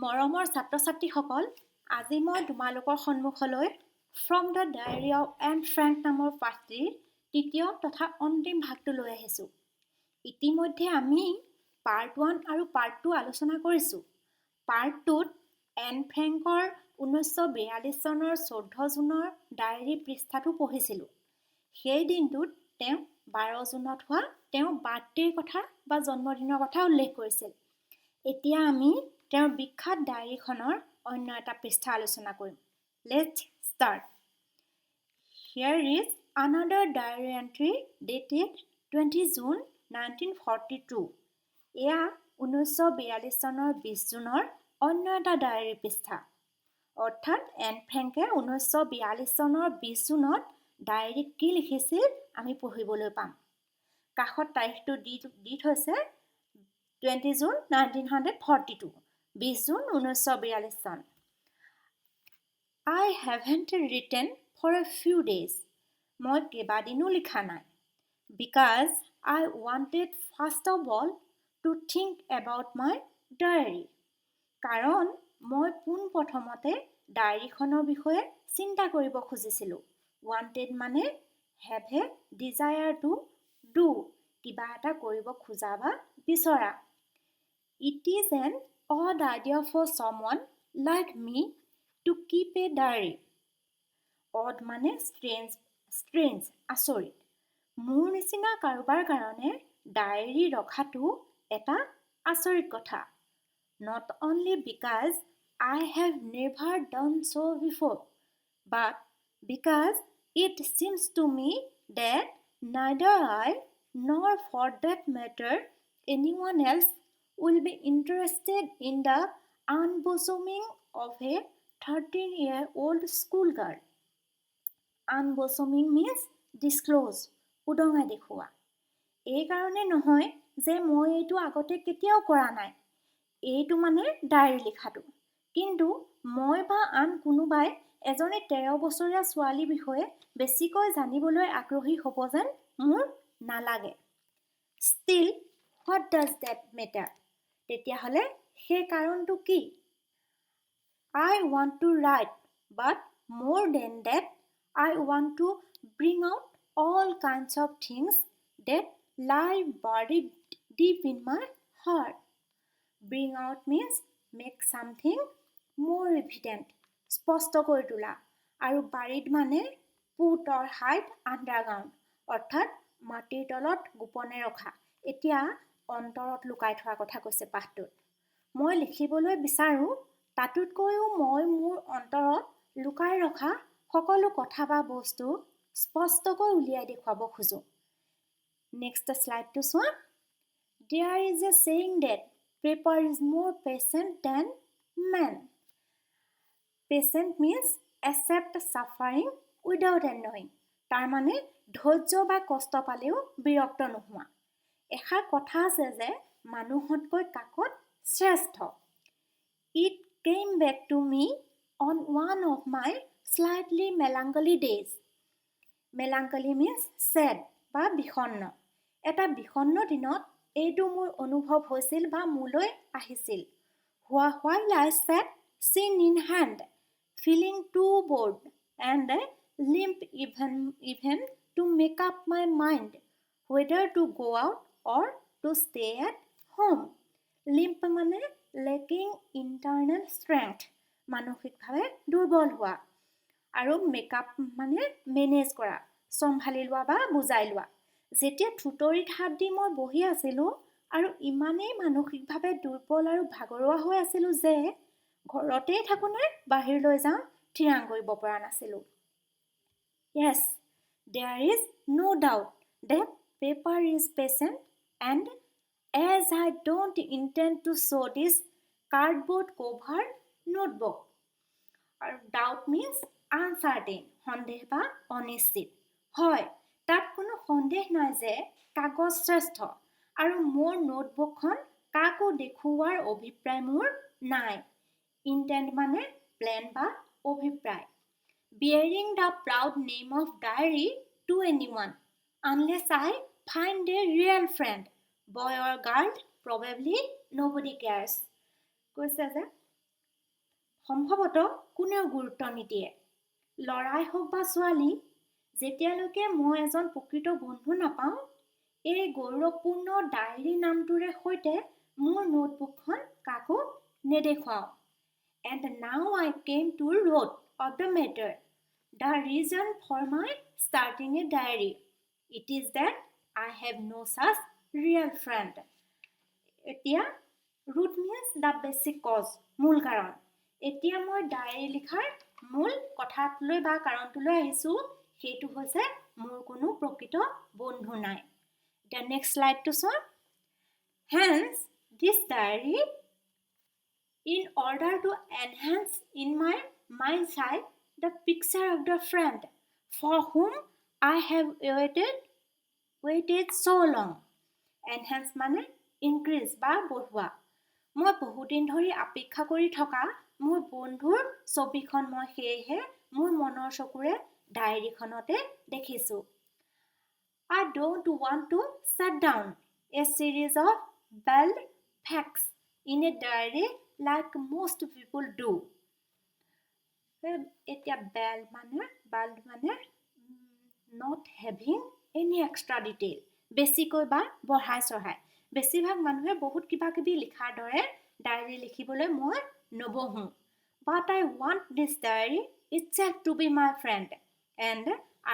মৰমৰ ছাত্ৰ-ছাত্ৰীসকল, আজি মই তোমালোকৰ সন্মুখলৈ from the diary of N Frank নামৰ পাঠটিৰ তৃতীয় তথা অন্তিম ভাগটো লৈ আহিছোঁ। ইতিমধ্যে আমি পাৰ্ট 1 আৰু পাৰ্ট 2 আলোচনা কৰিছোঁ। পাৰ্ট 2ত এন ফ্ৰেংকৰ 1942 চনৰ 14 জুনৰ ডায়েৰী পৃষ্ঠাটো পঢ়িছিলোঁ। সেই দিনটোত তেওঁ 12 জুনত হোৱা তেওঁৰ বাৰ্থডেৰ কথা বা জন্মদিনৰ কথা উল্লেখ কৰিছিল। এতিয়া আমি তেওঁৰ বিখ্যাত ডায়েৰীখনৰ অন্য এটা পৃষ্ঠা আলোচনা কৰিম। Let's start. Here is another diary entry dated 20 June 1942. এয়া 1942 চনৰ 20 জুনৰ অন্য এটা ডায়েৰী পৃষ্ঠা। অৰ্থাৎ এন ফ্ৰেংকে 1942 চনৰ 20 জুনত ডায়েৰীত কি লিখিছিল আমি পঢ়িবলৈ পাম। কাষত তাৰিখটো দি থৈছে 20 জুন 1942, 20 জুন 1942 চন। I haven't written for a few days. মই কেইবাদিনো লিখা নাই। Because I wanted first of all to think about my diary. কাৰণ মই পোনপ্ৰথমতে ডায়েৰীখনৰ বিষয়ে চিন্তা কৰিব খুজিছিলোঁ। Wanted মানে have a desire to do, কিবা এটা কৰিব খোজা বা বিচৰা। It is an odd idea for someone like me to keep a diary. Odd মানে strange, আচৰিত। মোৰ নিচিনা কাৰোবাৰ কাৰণে ডায়েৰী ৰখাটো এটা আচৰিত কথা। Not only because I have never done so before, but because it seems to me that neither I nor for that matter anyone else will be interested in the unbosoming of a 13-year-old schoolgirl. Unbosoming means disclose, উদঙাই দেখুওৱা। এই কাৰণে নহয় যে মই এইটো আগতে কেতিয়াও কৰা নাই। এইটো মানে ডায়েৰী লিখাটো। কিন্তু মই বা আন কোনোবাই এজনী 13 বছৰীয়া ছোৱালীৰ বিষয়ে বেছিকৈ জানিবলৈ আগ্ৰহী হ'ব যেন মোৰ নালাগে। Still, what does that matter? তেতিয়াহ'লে সেই কাৰণটো কি? I want to write, but more than that, I want to bring out all kinds of things that lie buried deep in my heart. Bring out means make something more evident, স্পষ্ট কৰি তোলা। আৰু buried মানে put or hide underground, অৰ্থাৎ মাটিৰ তলত গোপনে ৰখা। এতিয়া অন্তৰত লুকাই থোৱাৰ কথা কৈছে পাঠটোত। মই লিখিবলৈ বিচাৰোঁ, তাতোতকৈও মই মোৰ অন্তৰত লুকাই ৰখা সকলো কথা বা বস্তু স্পষ্টকৈ উলিয়াই দেখুৱাব খোজোঁ। নেক্সট শ্লাইডটো চোৱা। There is a saying that paper is more patient than man. Patient means accept suffering without annoying. তাৰ মানে ধৈৰ্য বা কষ্ট পালেও বিৰক্ত নোহোৱা। এষাৰ কথা আছে যে মানুহতকৈ কাকত শ্ৰেষ্ঠ। It came back to me on one of my slightly melancholy days. Melancholy means sad বা বিষণ্ণ। এটা বিষণ্ণ দিনত এইটো মোৰ অনুভৱ হৈছিল বা মোলৈ আহিছিল। While I sat chin in hand, feeling too bored and limp even to make up my mind whether to go out or to stay at home. Limp মানে lacking internal strength, মানসিকভাৱে দুৰ্বল হোৱা। আৰু মেকআপ মানে manage কৰা, চম্ভালি লোৱা বা বুজাই লোৱা। যেতিয়া থুতৰিত হাত দি মই বহি আছিলোঁ আৰু ইমানেই মানসিকভাৱে দুৰ্বল আৰু ভাগৰুৱা হৈ আছিলোঁ যে ঘৰতেই থাকোঁনে বাহিৰলৈ যাওঁ থিৰাং কৰিব পৰা নাছিলোঁ। Yes, there is no doubt that paper is patient, and as I don't intend to show this cardboard cover notebook. আৰু doubt means uncertain, সন্দেহ বা অনিশ্চিত। হয়, তাত কোনো সন্দেহ নাই যে কাগজ শ্ৰেষ্ঠ আৰু মোৰ নোটবুকখন কাকো দেখুওৱাৰ অভিপ্ৰায় মোৰ নাই। Intent মানে প্লেন বা অভিপ্ৰায়। Bearing the proud name of diary to anyone, unless I find a real friend, boy or girl, probably nobody cares. কৈছে যে সম্ভৱতঃ কোনেও গুৰুত্ব নিদিয়ে। ল'ৰাই হওক বা ছোৱালী, যেতিয়ালৈকে মই এজন প্ৰকৃত বন্ধু নাপাওঁ, এই গৌৰৱপূৰ্ণ ডায়েৰী নামটোৰে সৈতে মোৰ নোটবুকখন কাকো নেদেখুৱাওঁ। And now I came to root of the matter. The reason for my starting a diary. It is that I have no such real friend. এতিয়া root means the basic cause, মূল কাৰণ। এতিয়া মই diary লিখাৰ মূল কথাটোলৈ বা কাৰণটোলৈ আহিছোঁ, সেইটো হৈছে মোৰ কোনো প্ৰকৃত বন্ধু নাই। The next slide to show. Hence, this diary, in order to enhance in my mind's eye the picture of the friend for whom I have waited so long. Enhance মানে increase বা বঢ়োৱা। মই বহুদিন ধৰি অপেক্ষা কৰি থকা মোৰ বন্ধুৰ ছবিখন মই সেয়েহে মোৰ মনৰ চকুৰে ডায়েৰীখনতে দেখিছোঁ। I don't want to set down a series of bald facts in a diary like most people do. এতিয়া bald মানে not having any extra detail. বেছিকৈ বা বঢ়াই চঢ়াই। বেছিভাগ মানুহে বহুত কিবা কিবি লিখাৰ দৰে ডায়েৰী লিখিবলৈ মই নবহোঁ। But I want this diary itself to be my friend, and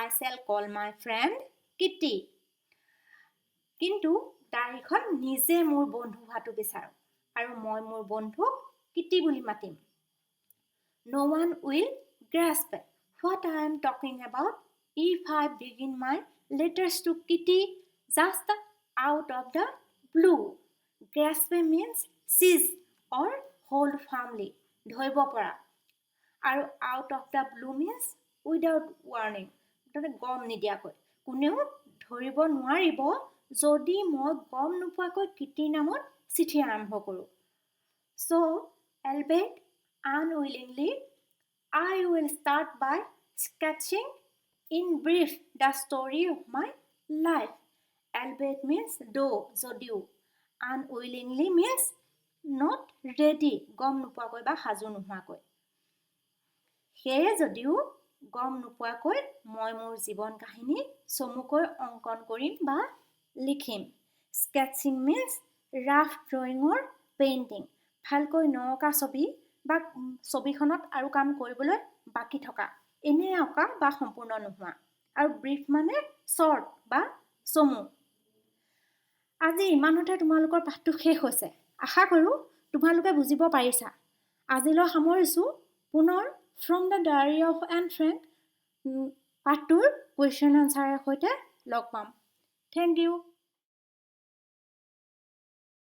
I shall call my friend Kitty. কিন্তু ডায়েৰীখন নিজে মোৰ বন্ধু হোৱাটো বিচাৰোঁ আৰু মই মোৰ বন্ধুক কিটি বুলি মাতিম। No one will grasp what I am talking about if I begin my letters to Kitty just out of the blue. Grasp means seize or hold firmly, ধৰিব পৰা। আৰু out of the blue means without warning, গম নিদিয়াকৈ। কোনেও ধৰিব নোৱাৰিব যদি মই গম নোপোৱাকৈ কিটি নামত চিঠি আৰম্ভ কৰোঁ। So, albeit unwillingly, I will start by sketching in brief the story of my life. Albeit means though, যদিও. Unwillingly means not ready, গম নোপোৱাকৈ বা সাজু নোহোৱাকৈ। সেয়ে যদিও গম নোপোৱাকৈ মই মোৰ জীৱন কাহিনী চমুকৈ অংকন কৰিম বা লিখিম। Sketching means rough drawing or painting. ভালকৈ নঅঁকা ছবি বা ছবিখনত আৰু কাম কৰিবলৈ বাকী থকা। এনে অঁকা বা সম্পূৰ্ণ নোহোৱা। আৰু ব্ৰিফ মানে short বা চমু। আজি ইমানতে তোমালোকৰ পাঠটো শেষ হৈছে। আশা কৰোঁ তোমালোকে বুজিব পাৰিছা। আজিলৈ সামৰিছোঁ। পুনৰ From the Diary of Anne Frank পাঠটোৰ কুৱেশ্যন আনচাৰৰ সৈতে লগ পাম। Thank you.